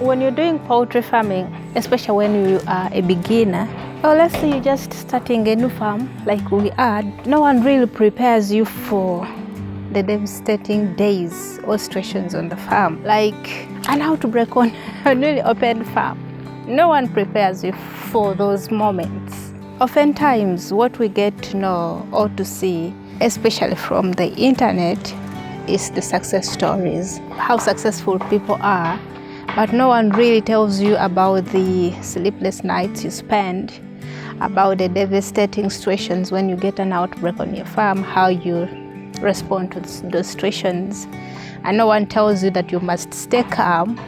When you're doing poultry farming, especially when you are a beginner, or let's say you're just starting a new farm like we are, no one really prepares you for the devastating days or situations on the farm, like an outbreak on a newly opened farm. No one prepares you for those moments. Oftentimes, what we get to know or to see, especially from the internet, is the success stories, how successful people are, but no one really tells you about the sleepless nights you spend, about the devastating situations when you get an outbreak on your farm, how you respond to those situations. And no one tells you that you must stay calm,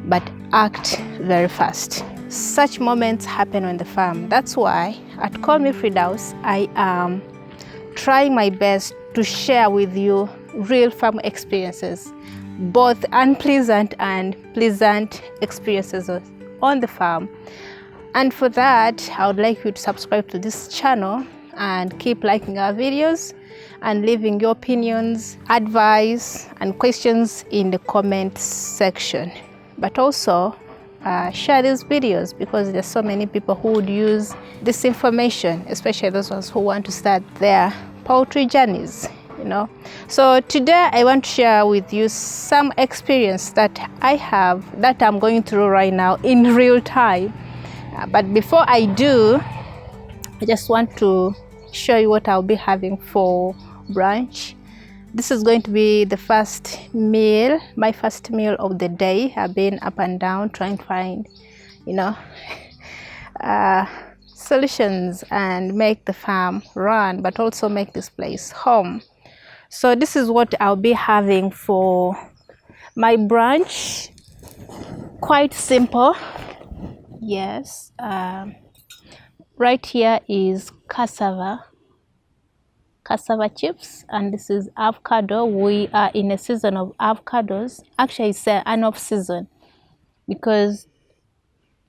but act very fast. Such moments happen on the farm. That's why at Call Me Fridaus, I am trying my best to share with you real farm experiences, both unpleasant and pleasant experiences on the farm. And for that, I would like you to subscribe to this channel and keep liking our videos and leaving your opinions, advice, and questions in the comment section. But also share these videos, because there's so many people who would use this information, especially those ones who want to start their poultry journeys. So today I want to share with you some experience that I have, that I'm going through right now in real time. But before I do, I just want to show you what I'll be having for brunch. This is going to be the first meal, my first meal of the day. I've been up and down trying to find, solutions and make the farm run, but also make this place home. So this is what I'll be having for my brunch. Quite simple. Yes. Right here is cassava chips, and this is avocado. We are in a season of avocados. Actually, it's an off season because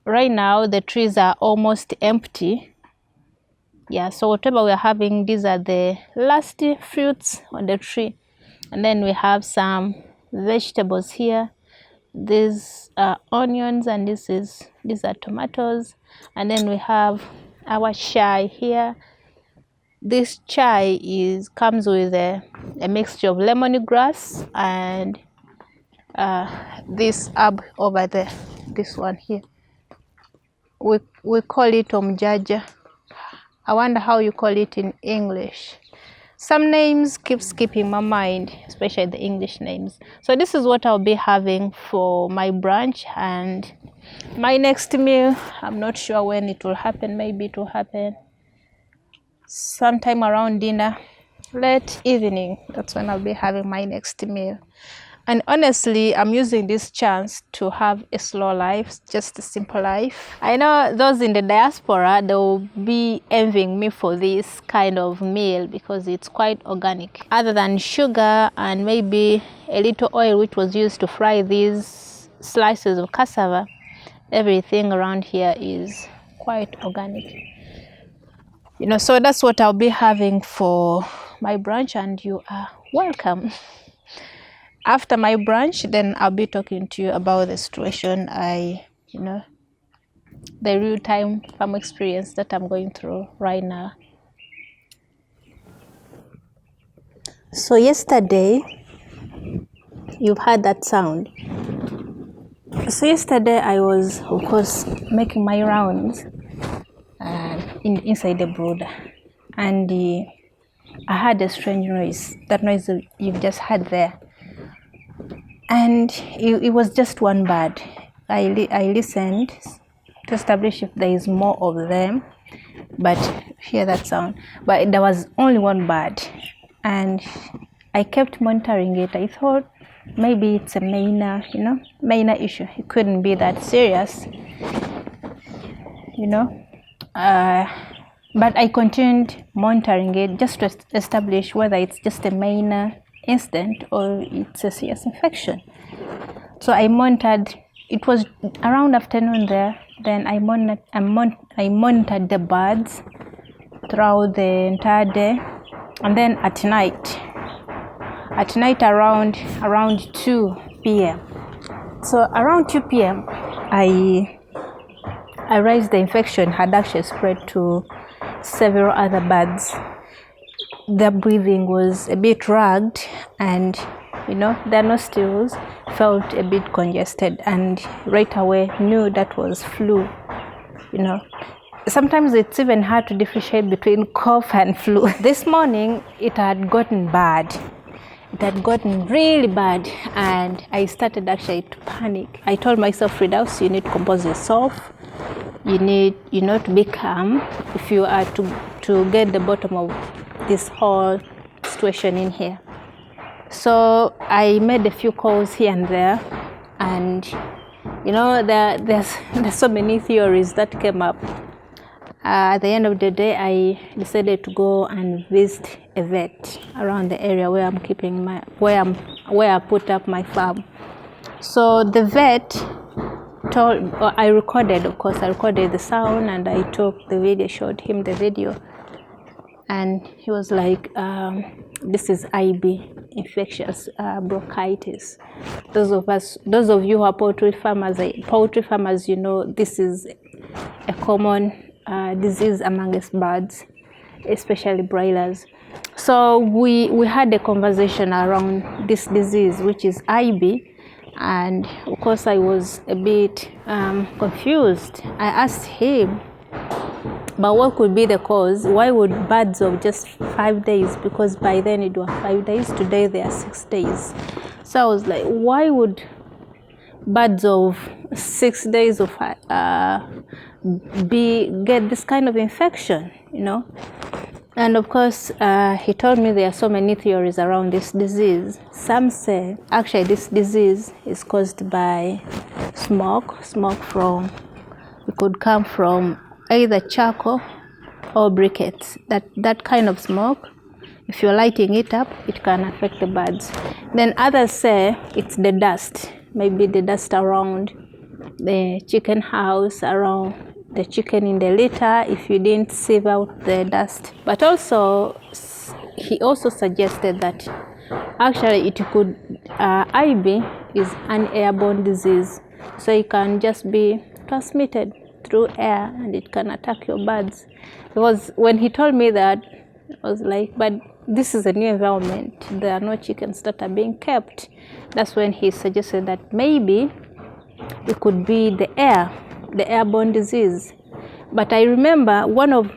right now the trees are almost empty. Yeah, so whatever we're having, these are the last fruits on the tree. And then we have some vegetables here. These are onions, and these are tomatoes. And then we have our chai here. This chai comes with a mixture of lemongrass and this herb over there, this one here. We call it omjaja. I wonder how you call it in English. Some names keep skipping my mind, especially the English names. So this is what I'll be having for my brunch, and my next meal, I'm not sure when it will happen. Maybe it will happen sometime around dinner, late evening. That's when I'll be having my next meal. And honestly, I'm using this chance to have a slow life, just a simple life. I know those in the diaspora, they will be envying me for this kind of meal because it's quite organic. Other than sugar and maybe a little oil which was used to fry these slices of cassava, everything around here is quite organic. So that's what I'll be having for my brunch, and you are welcome. After my brunch, then I'll be talking to you about the situation the real-time farm experience that I'm going through right now. So yesterday, you've heard that sound. So yesterday I was, of course, making my rounds inside the brooder, and I heard a strange noise, that noise that you've just heard there. And it was just one bird. I listened to establish if there is more of them, but hear that sound. But there was only one bird, and I kept monitoring it. I thought maybe it's a minor issue. It couldn't be that serious, But I continued monitoring it just to establish whether it's just a minor incident or it's a serious infection. So I monitored. It was around afternoon there. Then I monitored the birds throughout the entire day, and then at night around 2 p.m. So around 2 p.m. I realized the infection had actually spread to several other birds. Their breathing was a bit ragged, and their nostrils felt a bit congested, and right away knew that was flu. Sometimes it's even hard to differentiate between cough and flu. This morning it had gotten bad. It had gotten really bad, and I started actually to panic. I told myself, Firdaus, you need to compose yourself. You need, to be calm if you are to get the bottom of this whole situation in here. So I made a few calls here and there, and there's so many theories that came up. At the end of the day, I decided to go and visit a vet around the area where I'm keeping where I put up my farm. So the vet I recorded the sound, and I took the video, showed him the video, and he was like, this is IB, infectious bronchitis. Those of you who are poultry farmers, this is a common disease amongst birds, especially broilers. So we had a conversation around this disease, which is IB, and of course I was a bit confused. I asked him, but what could be the cause? Why would birds of just 5 days, because by then it was 5 days, today they are 6 days. So I was like, why would birds of 6 days of get this kind of infection, And of course, he told me there are so many theories around this disease. Some say actually this disease is caused by smoke from, it could come from either charcoal or briquettes. That kind of smoke, if you're lighting it up, it can affect the birds. Then others say it's the dust, maybe the dust around the chicken house, around the chicken in the litter, if you didn't sieve out the dust. But also, he also suggested that actually it could, IB is an airborne disease, so it can just be transmitted through air, and it can attack your birds. Because when he told me that, I was like, but this is a new environment, there are no chickens that are being kept. That's when he suggested that maybe it could be the airborne disease. But I remember one of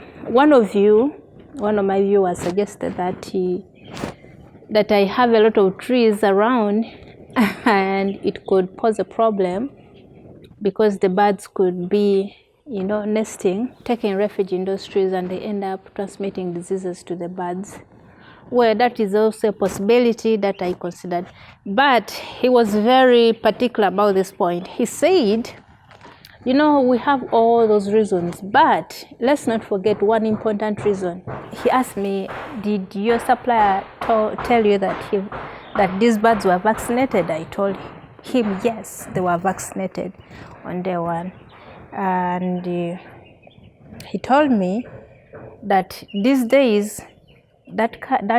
my viewers suggested that I have a lot of trees around and it could pose a problem, because the birds could be nesting, taking refuge in those trees, and they end up transmitting diseases to the birds. Well, that is also a possibility that I considered. But he was very particular about this point. He said, we have all those reasons, but let's not forget one important reason. He asked me, did your supplier tell you that these birds were vaccinated? I told him, yes, they were vaccinated on day one. And he told me that these days, that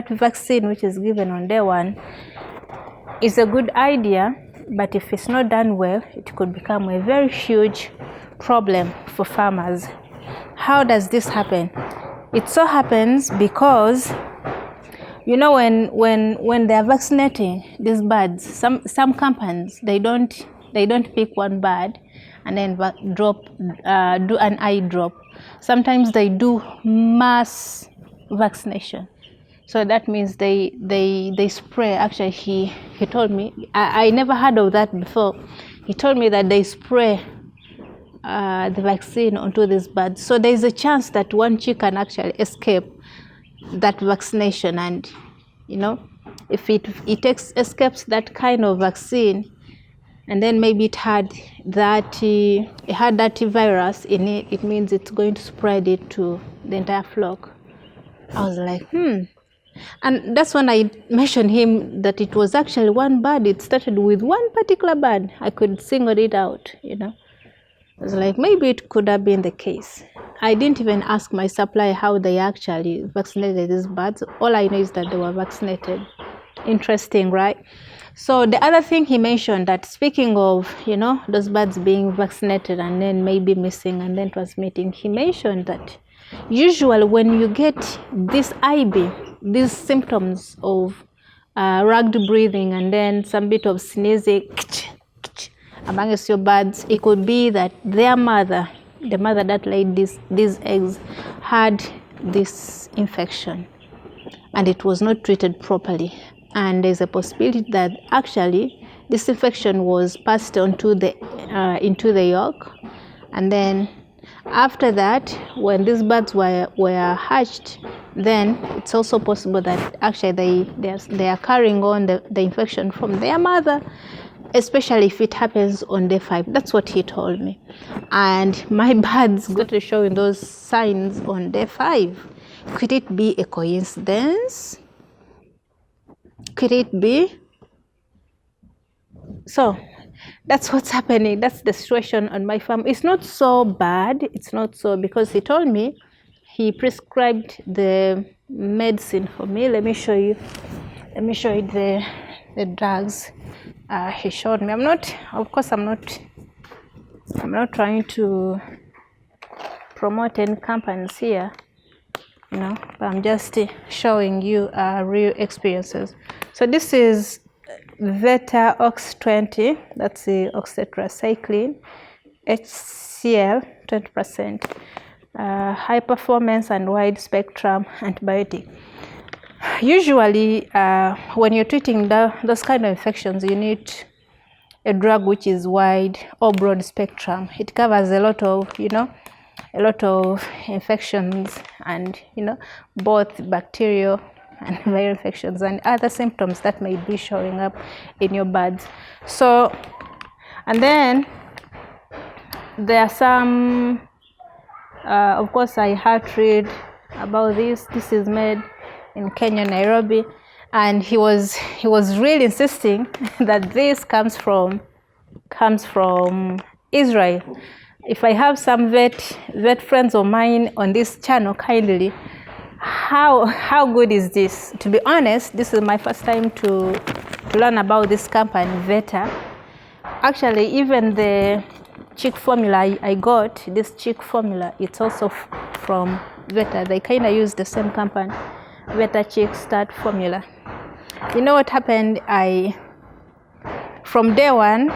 vaccine which is given on day one is a good idea, but if it's not done well, it could become a very huge problem for farmers. How does this happen? It so happens because when they're vaccinating these birds, some companies they don't pick one bird and then do an eye drop. Sometimes they do mass vaccination. So that means they spray. Actually, he told me, I never heard of that before. He told me that they spray the vaccine onto these birds. So there is a chance that one chicken actually escape that vaccination, and if it escapes that kind of vaccine, and then maybe it had that virus in it, it means it's going to spread it to the entire flock. I was like, And that's when I mentioned him that it was actually one bird. It started with one particular bird. I could single it out, I was like, maybe it could have been the case. I didn't even ask my supplier how they actually vaccinated these birds. All I know is that they were vaccinated. Interesting, right? So the other thing he mentioned, that speaking of, you know, those birds being vaccinated and then maybe missing and then transmitting, he mentioned that usually when you get this IB, these symptoms of rugged breathing and then some bit of sneezing amongst your birds, it could be that their mother, the mother that laid these eggs, had this infection and it was not treated properly. And there's a possibility that actually this infection was passed on to into the yolk, and then after that, when these birds were hatched, then it's also possible that actually they are carrying on the infection from their mother, especially if it happens on day 5. That's what he told me. And my birds got to showing those signs on day 5. Could it be a coincidence? Could it be? So that's what's happening. That's the situation on my farm. It's not so bad. It's not so, because he told me, he prescribed the medicine for me. Let me show you the drugs he showed me. I'm not trying to promote any companies here, you know, but I'm just showing you real experiences. So this is Veta Ox 20, that's the oxytetracycline, HCl 20%, high performance and wide spectrum antibiotic. Usually when you're treating those kind of infections, you need a drug which is wide or broad spectrum. It covers a lot of infections and, you know, both bacterial and viral infections and other symptoms that may be showing up in your birds. So, and then there are some, of course, I had read about this. This is made in Kenya, Nairobi, and he was really insisting that this comes from Israel. If I have some vet friends of mine on this channel, kindly, how good is this? To be honest, this is my first time to learn about this company, Veta. Actually, even the chick formula I got, this chick formula, it's also from Veta. They kind of use the same company, Veta Chick Start formula. You know what happened? From day 1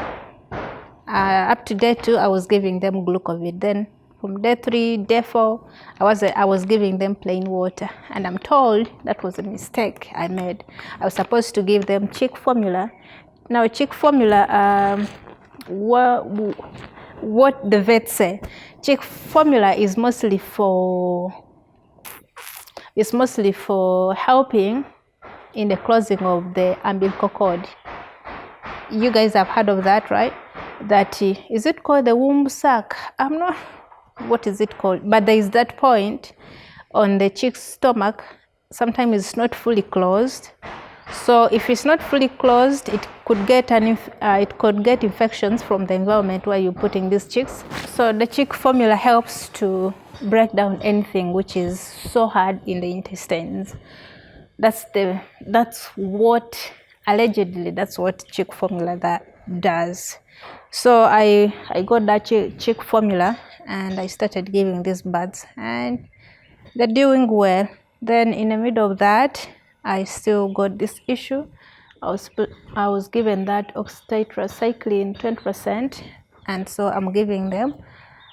up to day 2, I was giving them glucovit. Then from day 3, day 4, I was giving them plain water, and I'm told that was a mistake I made. I was supposed to give them chick formula. Now chick formula, what the vet say, chick formula is mostly for helping in the closing of the umbilical cord. You guys have heard of that, right? That is it called the womb sac? I'm not, what is it called? But there is that point on the chick's stomach. Sometimes it's not fully closed. So if it's not fully closed, it could get infections from the environment where you're putting these chicks. So the chick formula helps to break down anything which is so hard in the intestines. That's what allegedly chick formula that does. So I got that chick formula and I started giving these birds, and they're doing well. Then in the middle of that, I still got this issue. I was given that oxytetracycline 20%, and so I'm giving them.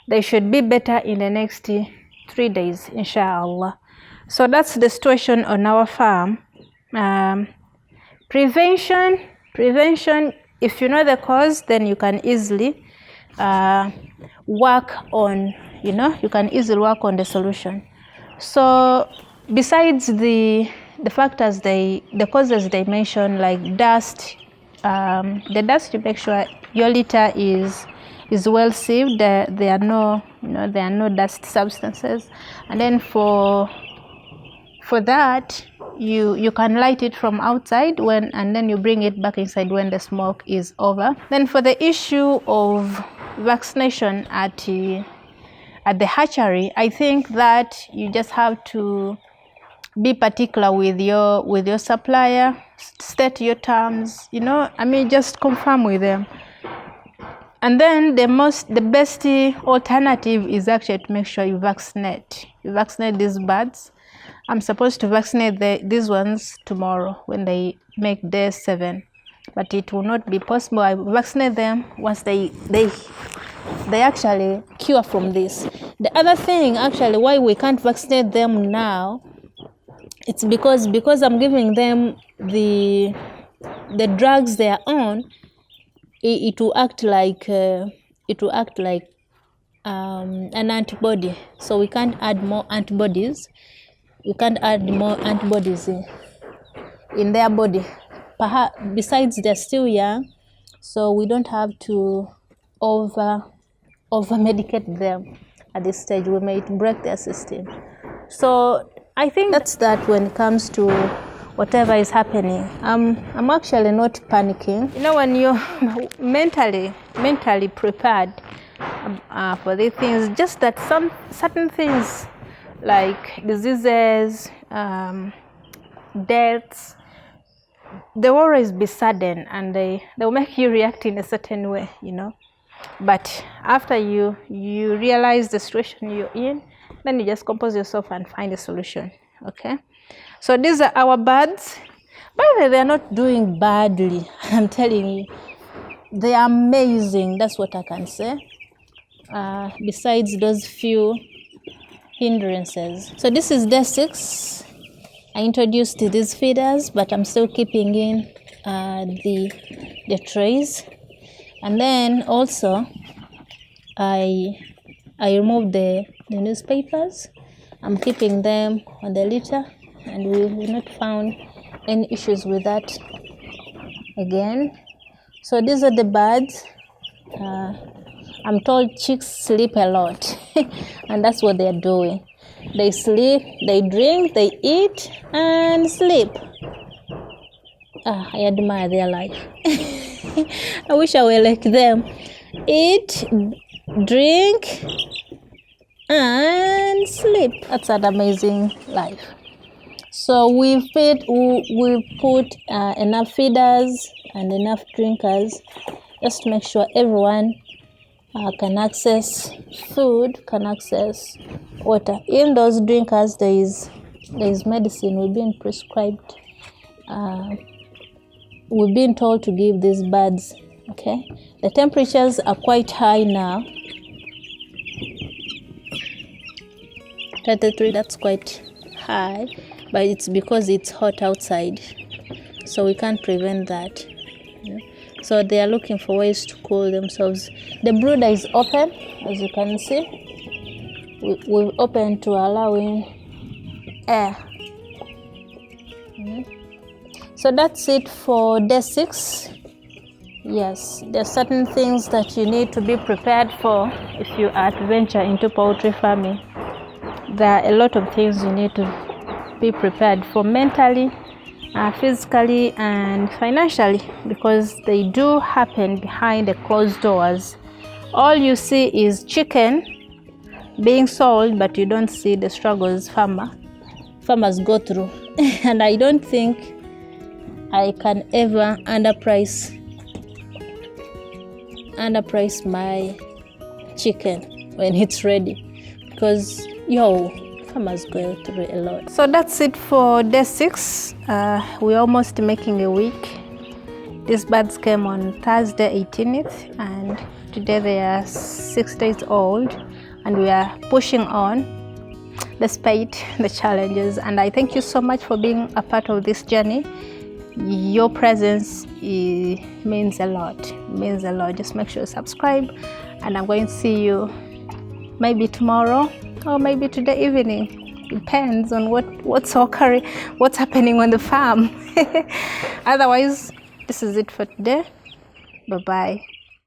They should be better in the next 3 days, inshallah. So that's the situation on our farm. Prevention. If you know the cause, then you can easily work on the solution. So besides the factors, the causes they mention, like dust, the dust, you make sure your litter is well sealed. There are no dust substances, and then for that you can light it from outside and then you bring it back inside when the smoke is over. Then for the issue of vaccination at the hatchery, I think that you just have to be particular with your supplier, state your terms, just confirm with them. And then the best alternative is actually to make sure you vaccinate these birds. I'm supposed to vaccinate these ones tomorrow when they make day 7, but it will not be possible. I vaccinate them once they actually cure from this. The other thing actually why we can't vaccinate them now, it's because I'm giving them the drugs they are on. It will act like an antibody, so we can't add more antibodies. You can't add more antibodies in their body. Perhaps besides they're still young, so we don't have to over medicate them at this stage. We may break their system. So I think that's that when it comes to whatever is happening. I'm actually not panicking. When you're mentally prepared for these things, just that some certain things like diseases, deaths, they will always be sudden, and they will make you react in a certain way, But after you realize the situation you're in, then you just compose yourself and find a solution. Okay, so these are our birds. By the way, they're not doing badly. I'm telling you, they are amazing. That's what I can say. Besides those few hindrances. So this is day 6. I introduced these feeders, but I'm still keeping in the trays. And then also I removed the newspapers. I'm keeping them on the litter, and we have not found any issues with that again. So these are the birds. I'm told chicks sleep a lot and that's what they're doing. They sleep, they drink, they eat and sleep. I admire their life. I wish I were like them. Eat, drink and sleep. That's an amazing life. So we put enough feeders and enough drinkers just to make sure everyone can access food, can access water. In those drinkers, there is medicine we've been prescribed. We've been told to give these birds. Okay, the temperatures are quite high now. 33, that's quite high, but it's because it's hot outside, so we can't prevent that. So they are looking for ways to cool themselves. The brooder is open, as you can see. We've opened to allow in air. So that's it for day 6. Yes, there are certain things that you need to be prepared for if you are to venture into poultry farming. There are a lot of things you need to be prepared for mentally, physically and financially, because they do happen behind the closed doors. All you see is chicken being sold, but you don't see the struggles farmers go through. And I don't think I can ever underprice my chicken when it's ready, because farmers go through a lot. So that's it for day 6. We're almost making a week. These birds came on Thursday 18th, and today they are 6 days old, and we are pushing on despite the challenges. And I thank you so much for being a part of this journey. Your presence means a lot. Just make sure you subscribe, and I'm going to see you maybe tomorrow or maybe today evening. Depends on what's happening on the farm. Otherwise, this is it for today. Bye-bye.